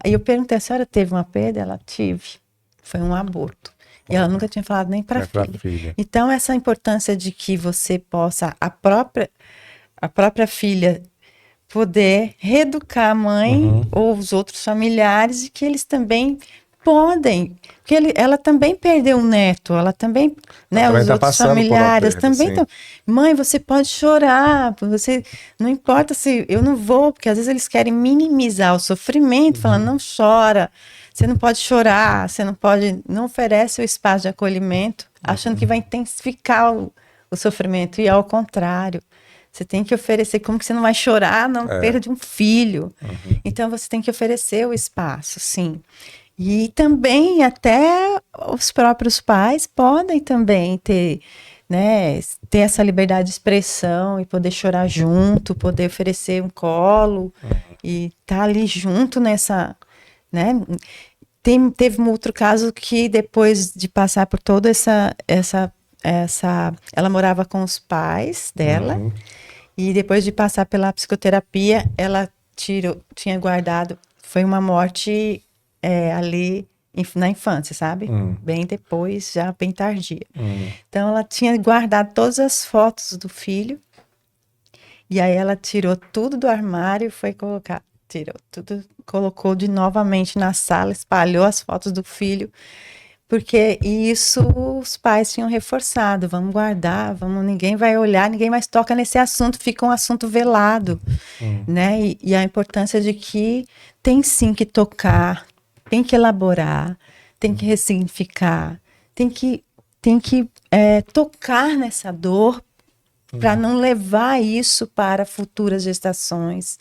eu perguntei, a senhora teve uma perda? Ela tive. Foi um aborto. E ela nunca tinha falado nem para a filha. Então, essa importância de que você possa, a própria filha, poder reeducar a mãe ou os outros familiares, e que eles também podem, porque ela também perdeu um neto, ela também, né, os outros familiares também estão. Mãe, você pode chorar, você não importa se eu não vou, porque às vezes eles querem minimizar o sofrimento, falando não chora, você não pode chorar, você não oferece o espaço de acolhimento, achando que vai intensificar o sofrimento, e ao contrário. Você tem que oferecer, como que você não vai chorar na perda de um filho? Então você tem que oferecer o espaço, sim. E também até os próprios pais podem também ter essa liberdade de expressão e poder chorar junto, poder oferecer um colo e estar ali junto nessa, né? Teve um outro caso que depois de passar por toda ela morava com os pais dela e depois de passar pela psicoterapia, ela tinha guardado, foi uma morte ali na infância, sabe? Bem depois, já bem tardia. Então, ela tinha guardado todas as fotos do filho, e aí ela tirou tudo do armário e foi colocar, tirou tudo, colocou novamente na sala, espalhou as fotos do filho, porque isso os pais tinham reforçado, vamos guardar, ninguém vai olhar, ninguém mais toca nesse assunto, fica um assunto velado, né? E a importância de que tem sim que tocar, tem que elaborar, tem que ressignificar, tem que tocar nessa dor para não levar isso para futuras gestações,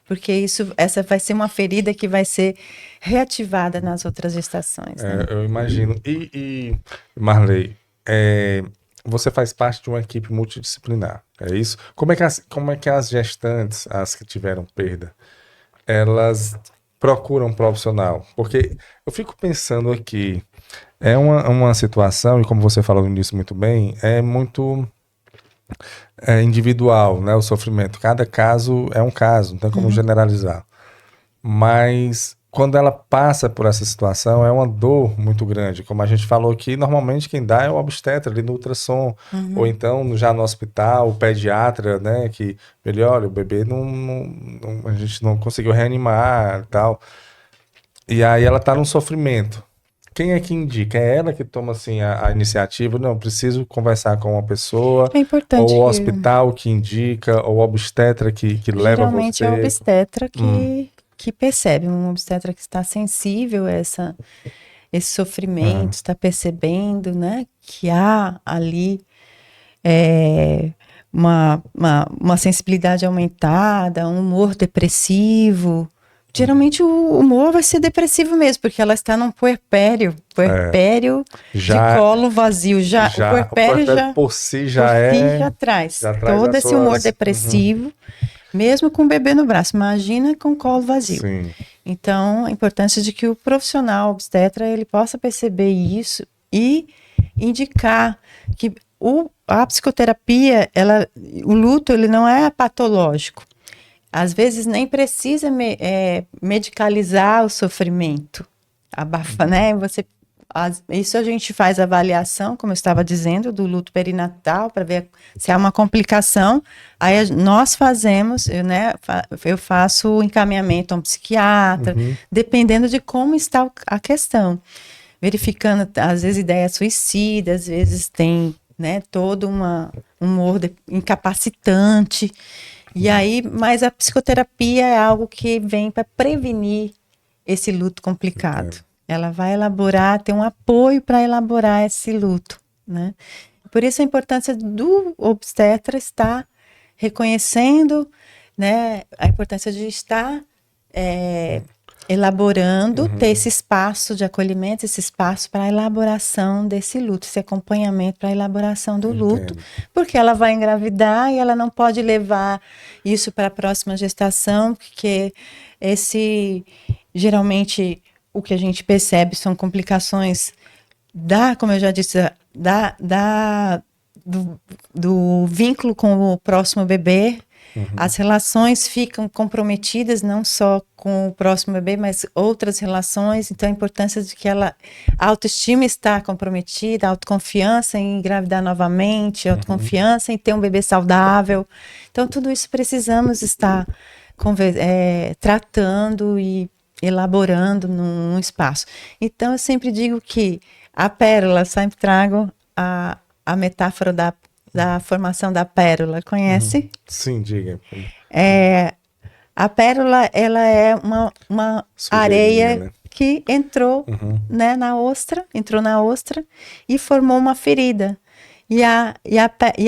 porque essa vai ser uma ferida que vai ser reativada nas outras gestações. Né? Eu imagino. E Marley, você faz parte de uma equipe multidisciplinar, é isso? Como é que as gestantes, as que tiveram perda, elas procuram um profissional? Porque eu fico pensando aqui, é uma situação, e como você falou nisso muito bem, é muito individual, né? O sofrimento. Cada caso é um caso, não tem como generalizar. Mas quando ela passa por essa situação, é uma dor muito grande. Como a gente falou aqui, normalmente quem dá é o obstetra ali no ultrassom, ou então já no hospital, o pediatra, né? Que ele, olha, o bebê a gente não conseguiu reanimar e tal. E aí ela tá num sofrimento. Quem é que indica? É ela que toma assim a iniciativa? Não, preciso conversar com uma pessoa, É ou importante o que hospital que indica, ou o obstetra que leva geralmente é o você. obstetra que percebe, um obstetra que está sensível a esse sofrimento, está percebendo, né, que há ali é, uma sensibilidade aumentada, um humor depressivo. Geralmente o humor vai ser depressivo mesmo, porque ela está num puerpério de Já, colo vazio. O o puerpério puerpério já por si por já si é, já traz já traz todo as esse humor suas. Uhum, depressivo, mesmo com o bebê no braço. Imagina com o colo vazio. sim, Então, a importância de que o profissional obstetra ele possa perceber isso e indicar que a psicoterapia, o luto, ele não é patológico. Às vezes nem precisa medicalizar o sofrimento. Abafa, né? Isso a gente faz avaliação, como eu estava dizendo, do luto perinatal, para ver se há uma complicação. Aí nós fazemos, eu faço o encaminhamento a um psiquiatra, dependendo de como está a questão. Verificando, às vezes, ideias suicidas, às vezes tem, né, todo um humor incapacitante. E aí, mas a psicoterapia é algo que vem para prevenir esse luto complicado. entendo. Ela vai elaborar, tem um apoio para elaborar esse luto, né? Por isso a importância do obstetra estar reconhecendo, né, a importância de estar elaborando, ter esse espaço de acolhimento, esse espaço para a elaboração desse luto, esse acompanhamento para a elaboração do luto, Entendo. porque ela vai engravidar e ela não pode levar isso para a próxima gestação, porque geralmente, o que a gente percebe são complicações como eu já disse, do vínculo com o próximo bebê. As relações ficam comprometidas, não só com o próximo bebê, mas outras relações. Então, a importância de que a autoestima está comprometida, a autoconfiança em engravidar novamente, a autoconfiança em ter um bebê saudável. Então, tudo isso precisamos estar tratando e elaborando num espaço. Então, eu sempre digo que a pérola, sempre trago a metáfora da formação da pérola, conhece? Sim, diga. A pérola, ela é uma Sujeirinha, areia né? que entrou, né, entrou na ostra e formou uma ferida. E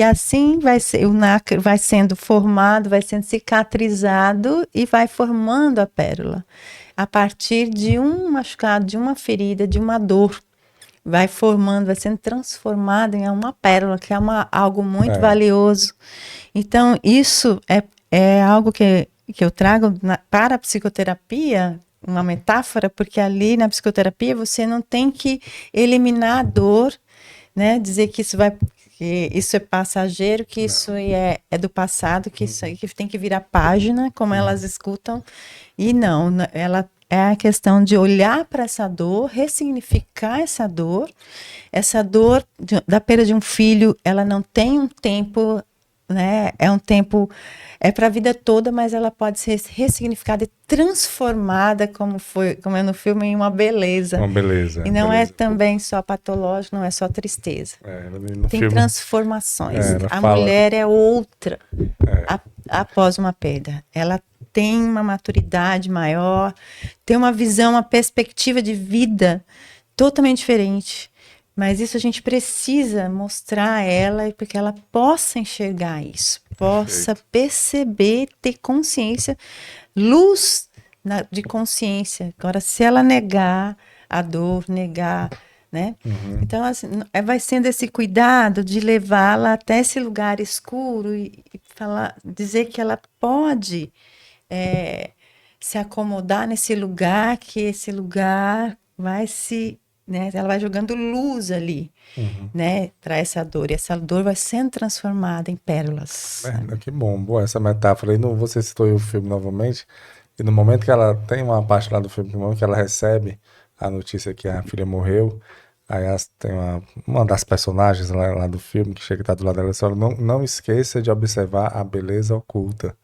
assim o nacre vai sendo formado, vai sendo cicatrizado e vai formando a pérola. A partir de um machucado, de uma ferida, de uma dor, vai formando, vai sendo transformado em uma pérola, que é algo muito valioso. Então, isso é algo que eu trago para a psicoterapia, uma metáfora, porque ali na psicoterapia você não tem que eliminar a dor, né? Dizer que isso é passageiro, que isso é do passado, que isso que tem que virar página, como elas escutam. E não, ela é a questão de olhar para essa dor, ressignificar essa dor. Essa dor da perda de um filho, ela não tem um tempo, né? É para a vida toda, mas ela pode ser ressignificada e transformada, como é no filme, em uma beleza. Uma beleza. E não é Beleza. também só patológico, não é só tristeza. No Tem filme, transformações. ela A fala. mulher é outra após uma perda. Ela tem uma maturidade maior, tem uma visão, uma perspectiva de vida totalmente diferente. Mas isso a gente precisa mostrar a ela para que ela possa enxergar isso, possa perceber, ter consciência, luz de consciência. Agora, se ela negar a dor, negar, né? Então, assim, vai sendo esse cuidado de levá-la até esse lugar escuro e dizer que ela pode se acomodar nesse lugar, que esse lugar vai se né? Ela vai jogando luz ali, né? Para essa dor. E essa dor vai sendo transformada em pérolas. Que bom, boa essa metáfora. E você citou aí o filme novamente, e no momento que ela tem uma parte lá do filme, no momento que ela recebe a notícia que a filha morreu, aí tem uma das personagens lá do filme que chega e está do lado dela e fala, não esqueça de observar a beleza oculta,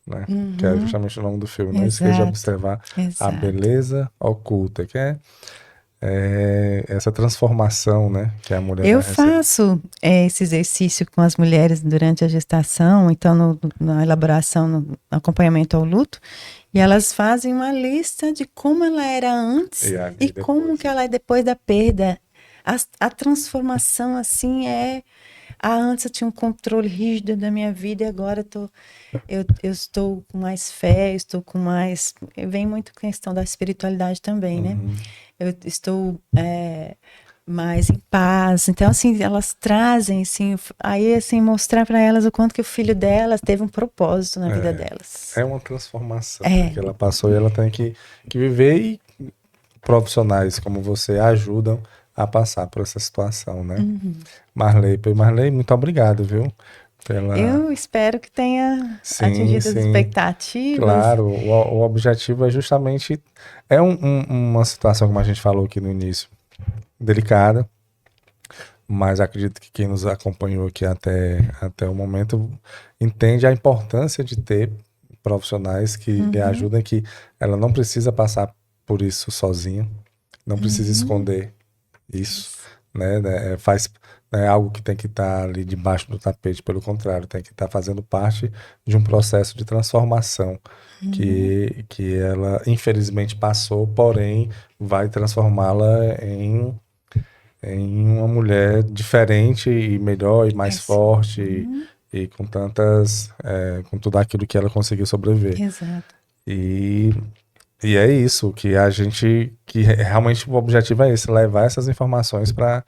né? Que é justamente o nome do filme. Não esqueça de observar a beleza oculta, que é essa transformação, né, que a mulher Eu vai receber. faço esse exercício com as mulheres durante a gestação, então na elaboração, no acompanhamento ao luto, e elas fazem uma lista de como ela era antes e como que ela é depois da perda. A transformação, assim, antes eu tinha um controle rígido da minha vida e agora eu estou com mais fé, estou com mais... Vem muito questão da espiritualidade também, né? Eu estou mais em paz. Então, assim, elas trazem, assim, aí, assim, mostrar para elas o quanto que o filho delas teve um propósito na vida delas. É uma transformação que ela passou e ela tem que viver, e profissionais como você ajudam a passar por essa situação, né? Marley, muito obrigado, viu? Eu espero que tenha atingido as expectativas. Claro, o objetivo é justamente... uma situação, como a gente falou aqui no início, delicada, mas acredito que quem nos acompanhou aqui até o momento entende a importância de ter profissionais que lhe ajudem, que ela não precisa passar por isso sozinha, não precisa esconder isso, né? É algo que tem que estar ali debaixo do tapete, pelo contrário, tem que estar fazendo parte de um processo de transformação que ela infelizmente passou, porém vai transformá-la em uma mulher diferente e melhor e mais forte e com com tudo aquilo que ela conseguiu sobreviver. Exato. E é isso, que realmente o objetivo é esse, levar essas informações para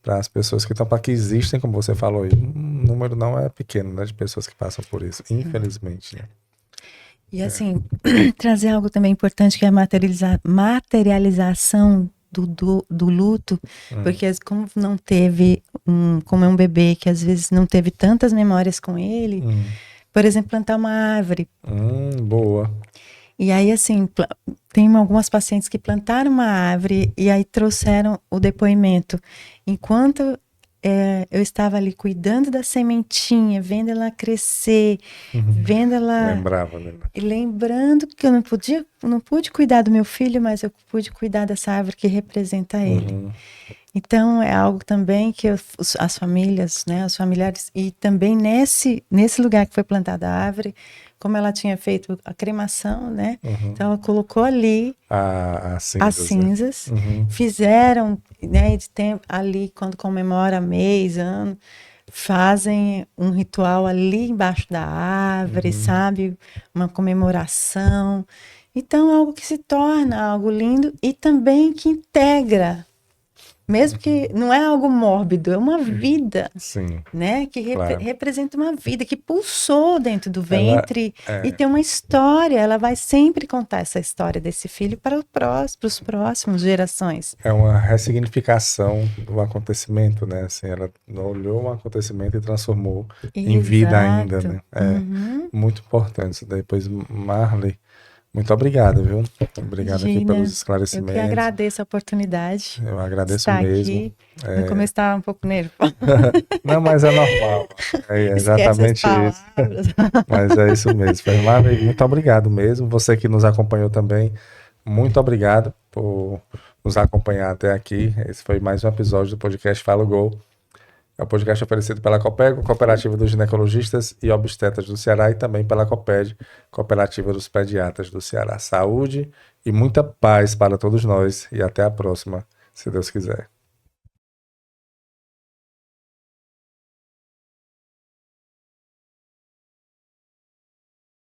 as pessoas que estão, para que existem, como você falou, o número não é pequeno, né, de pessoas que passam por isso, infelizmente, né? E assim, trazer algo também importante, que é a materialização do luto, porque como não teve como é um bebê que às vezes não teve tantas memórias com ele, por exemplo, plantar uma árvore. Boa. E aí, assim, tem algumas pacientes que plantaram uma árvore e aí trouxeram o depoimento. Enquanto eu estava ali cuidando da sementinha, vendo ela crescer, vendo ela... Lembrava, né? E lembrando que eu não pude cuidar do meu filho, mas eu pude cuidar dessa árvore que representa ele. Então, é algo também que as famílias, né, os familiares, e também nesse lugar que foi plantada a árvore, como ela tinha feito a cremação, né? Então, ela colocou ali as cinzas, fizeram, né, de tempo, ali, quando comemora mês, ano, fazem um ritual ali embaixo da árvore, sabe? Uma comemoração. Então, algo que se torna algo lindo e também que integra. Mesmo que não é algo mórbido, é uma vida, né? Que representa uma vida que pulsou dentro do ventre e tem uma história. Ela vai sempre contar essa história desse filho para os próximos gerações. É uma ressignificação do acontecimento, né? Assim, ela olhou um acontecimento e transformou em vida ainda, né? Muito importante isso daí. Depois, Marley, muito obrigado, viu? Obrigado aqui pelos esclarecimentos. Eu que agradeço a oportunidade. Eu agradeço mesmo. Aqui. No começo estava um pouco nervosa. Não, mas é normal. É exatamente isso. Mas é isso mesmo. Marley, muito obrigado mesmo. Você que nos acompanhou também, muito obrigado por nos acompanhar até aqui. Esse foi mais um episódio do podcast Fala Go. É um podcast oferecido pela Copego, Cooperativa dos Ginecologistas e Obstetras do Ceará, e também pela Coped, Cooperativa dos Pediatras do Ceará. Saúde e muita paz para todos nós, e até a próxima, se Deus quiser.